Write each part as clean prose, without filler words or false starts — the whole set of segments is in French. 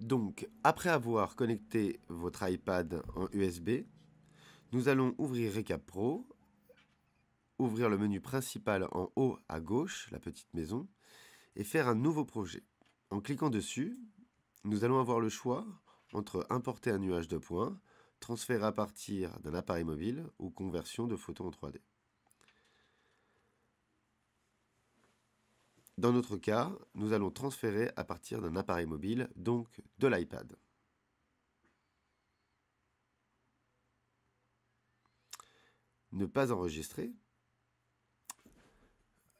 Donc, après avoir connecté votre iPad en USB, nous allons ouvrir Recap Pro, ouvrir le menu principal en haut à gauche, la petite maison, et faire un nouveau projet. En cliquant dessus, nous allons avoir le choix entre importer un nuage de points, transférer à partir d'un appareil mobile ou conversion de photos en 3D. Dans notre cas, nous allons transférer à partir d'un appareil mobile, donc de l'iPad. Ne pas enregistrer.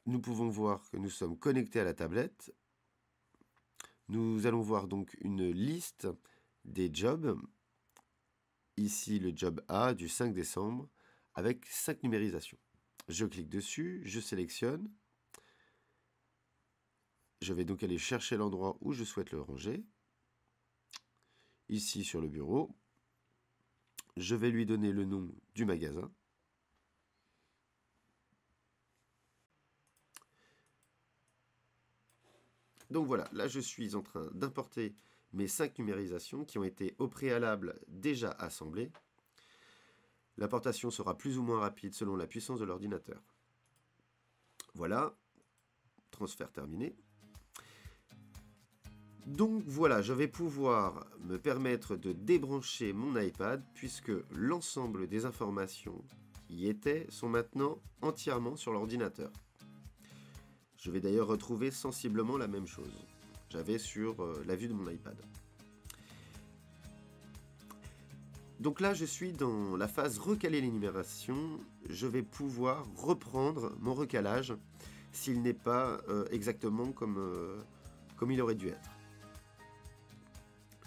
Nous pouvons voir que nous sommes connectés à la tablette. Nous allons voir donc une liste des jobs. Ici, le job A du 5 décembre avec 5 numérisations. Je clique dessus, je sélectionne. Je vais donc aller chercher l'endroit où je souhaite le ranger. Ici, sur le bureau. Je vais lui donner le nom du magasin. Donc voilà, là je suis en train d'importer mes 5 numérisations qui ont été au préalable déjà assemblées. L'importation sera plus ou moins rapide selon la puissance de l'ordinateur. Voilà, transfert terminé. Donc voilà, je vais pouvoir me permettre de débrancher mon iPad puisque l'ensemble des informations qui y étaient sont maintenant entièrement sur l'ordinateur. Je vais d'ailleurs retrouver sensiblement la même chose. J'avais sur la vue de mon iPad. Donc là, je suis dans la phase recaler l'énumération. Je vais pouvoir reprendre mon recalage s'il n'est pas exactement comme il aurait dû être.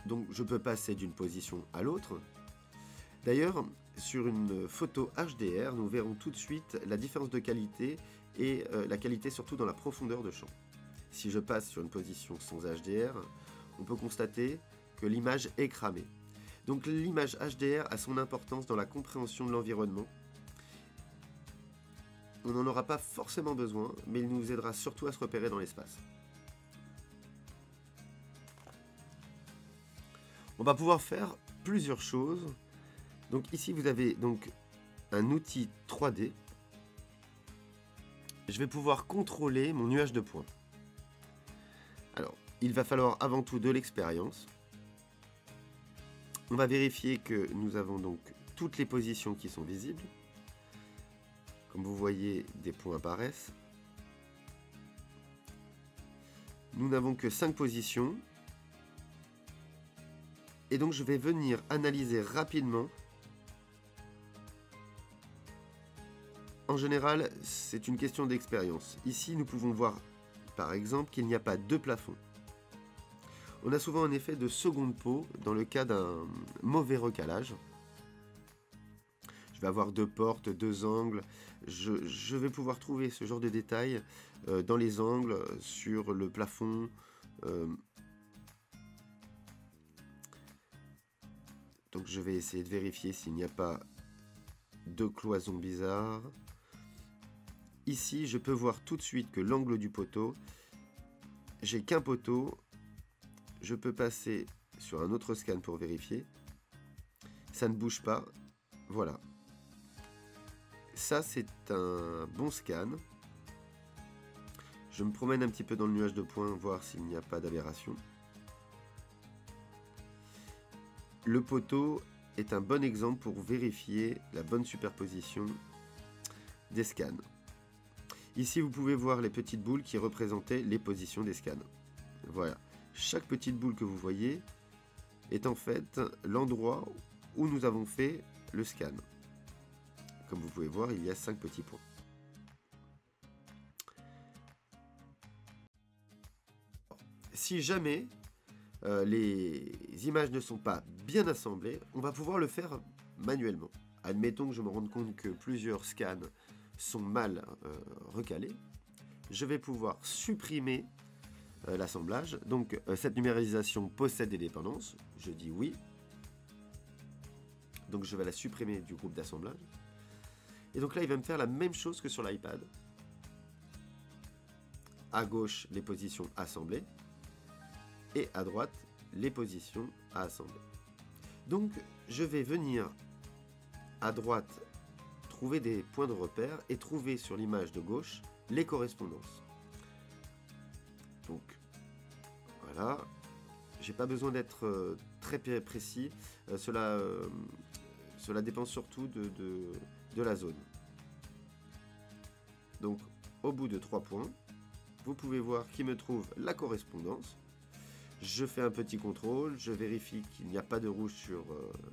Donc je peux passer d'une position à l'autre. D'ailleurs, sur une photo HDR, nous verrons tout de suite la différence de qualité et la qualité surtout dans la profondeur de champ. Si je passe sur une position sans HDR, on peut constater que l'image est cramée. Donc l'image HDR a son importance dans la compréhension de l'environnement. On n'en aura pas forcément besoin, mais il nous aidera surtout à se repérer dans l'espace. On va pouvoir faire plusieurs choses. Donc ici vous avez donc un outil 3D. Je vais pouvoir contrôler mon nuage de points. Alors, il va falloir avant tout de l'expérience. On va vérifier que nous avons donc toutes les positions qui sont visibles. Comme vous voyez, des points apparaissent. Nous n'avons que 5 positions. Et donc je vais venir analyser rapidement. En général, c'est une question d'expérience. Ici, nous pouvons voir, par exemple, qu'il n'y a pas de plafond. On a souvent un effet de seconde peau dans le cas d'un mauvais recalage. Je vais avoir 2 portes, 2 angles. Je vais pouvoir trouver ce genre de détails dans les angles, sur le plafond. Donc je vais essayer de vérifier s'il n'y a pas de cloison bizarre. Ici, je peux voir tout de suite que l'angle du poteau, j'ai qu'un poteau. Je peux passer sur un autre scan pour vérifier. Ça ne bouge pas. Voilà. Ça, c'est un bon scan. Je me promène un petit peu dans le nuage de points, voir s'il n'y a pas d'aberration. Le poteau est un bon exemple pour vérifier la bonne superposition des scans. Ici, vous pouvez voir les petites boules qui représentaient les positions des scans. Voilà. Chaque petite boule que vous voyez est en fait l'endroit où nous avons fait le scan. Comme vous pouvez voir, il y a 5 petits points. Si jamais les images ne sont pas bien assemblées, on va pouvoir le faire manuellement. Admettons que je me rende compte que plusieurs scans sont mal recalés. Je vais pouvoir supprimer l'assemblage. Donc cette numérisation possède des dépendances. Je dis oui. Donc je vais la supprimer du groupe d'assemblage. Et donc là, il va me faire la même chose que sur l'iPad. À gauche, les positions assemblées. Et à droite, les positions à assembler. Donc je vais venir à droite trouver des points de repère et trouver sur l'image de gauche les correspondances. Donc voilà, j'ai pas besoin d'être très précis, cela dépend surtout de la zone. Donc au bout de 3 points, vous pouvez voir qu'il me trouve la correspondance. Je fais un petit contrôle, je vérifie qu'il n'y a pas de rouge sur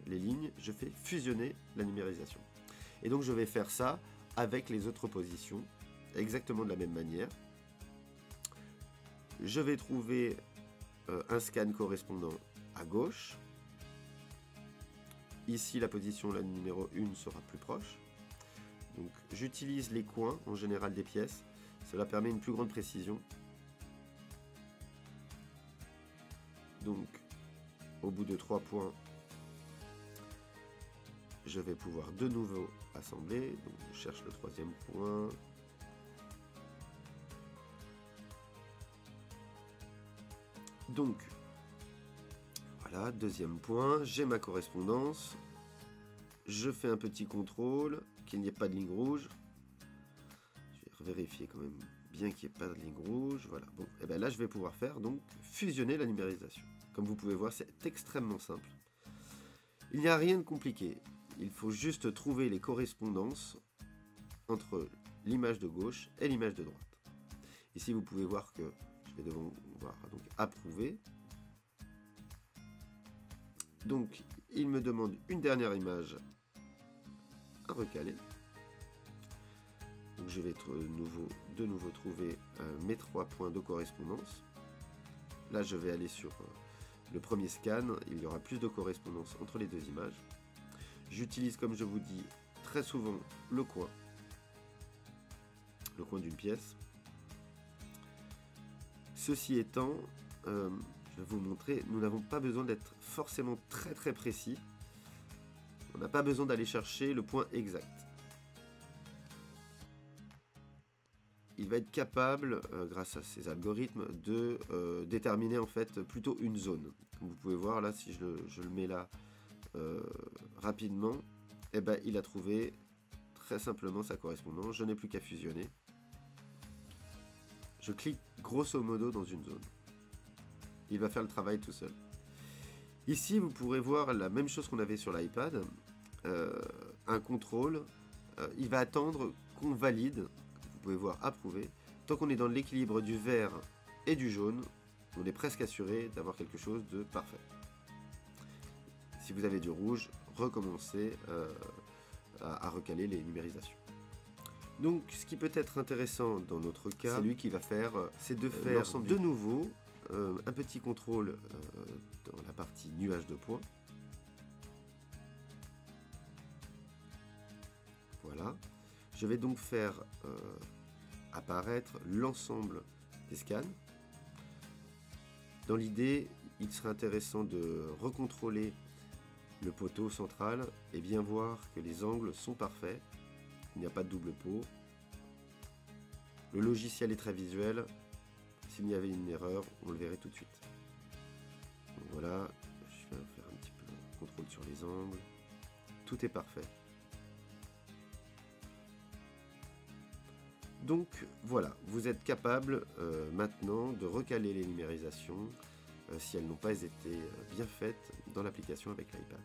les lignes, je fais fusionner la numérisation. Et donc je vais faire ça avec les autres positions, exactement de la même manière. Je vais trouver un scan correspondant à gauche. Ici la position, la numéro 1 sera plus proche. Donc j'utilise les coins en général des pièces, cela permet une plus grande précision. Donc, au bout de 3 points, je vais pouvoir de nouveau assembler. Donc, je cherche le 3e point. Donc, voilà, 2e point. J'ai ma correspondance. Je fais un petit contrôle, qu'il n'y ait pas de ligne rouge. Je vais vérifier quand même bien qu'il n'y ait pas de ligne rouge. Voilà, bon, et bien là je vais pouvoir faire donc fusionner la numérisation. Comme vous pouvez voir, c'est extrêmement simple. Il n'y a rien de compliqué. Il faut juste trouver les correspondances entre l'image de gauche et l'image de droite. Ici, vous pouvez voir que je vais devoir donc approuver. Donc, il me demande une dernière image à recaler. Donc, je vais de nouveau trouver mes 3 points de correspondance. Là, je vais aller sur le premier scan. Il y aura plus de correspondance entre les deux images. J'utilise, comme je vous dis, très souvent le coin d'une pièce. Ceci étant, je vais vous montrer, nous n'avons pas besoin d'être forcément très précis. On n'a pas besoin d'aller chercher le point exact. Il va être capable, grâce à ces algorithmes, de déterminer en fait plutôt une zone. Comme vous pouvez voir là, si je le mets là rapidement, eh ben, il a trouvé très simplement sa correspondance. Je n'ai plus qu'à fusionner. Je clique grosso modo dans une zone. Il va faire le travail tout seul. Ici, vous pourrez voir la même chose qu'on avait sur l'iPad. Un contrôle. Il va attendre qu'on valide. Vous pouvez voir approuver. Tant qu'on est dans l'équilibre du vert et du jaune, on est presque assuré d'avoir quelque chose de parfait. Si vous avez du rouge, recommencez à recaler les numérisations. Donc, ce qui peut être intéressant dans notre cas, c'est lui qui va faire, c'est de faire de nouveau un petit contrôle dans la partie nuage de points. Voilà. Je vais donc faire apparaître l'ensemble des scans. Dans l'idée, il serait intéressant de recontrôler le poteau central et bien voir que les angles sont parfaits. Il n'y a pas de double pot. Le logiciel est très visuel. S'il y avait une erreur, on le verrait tout de suite. Donc voilà, je vais faire un petit peu de contrôle sur les angles. Tout est parfait. Donc voilà, vous êtes capable maintenant de recaler les numérisations si elles n'ont pas été bien faites dans l'application avec l'iPad.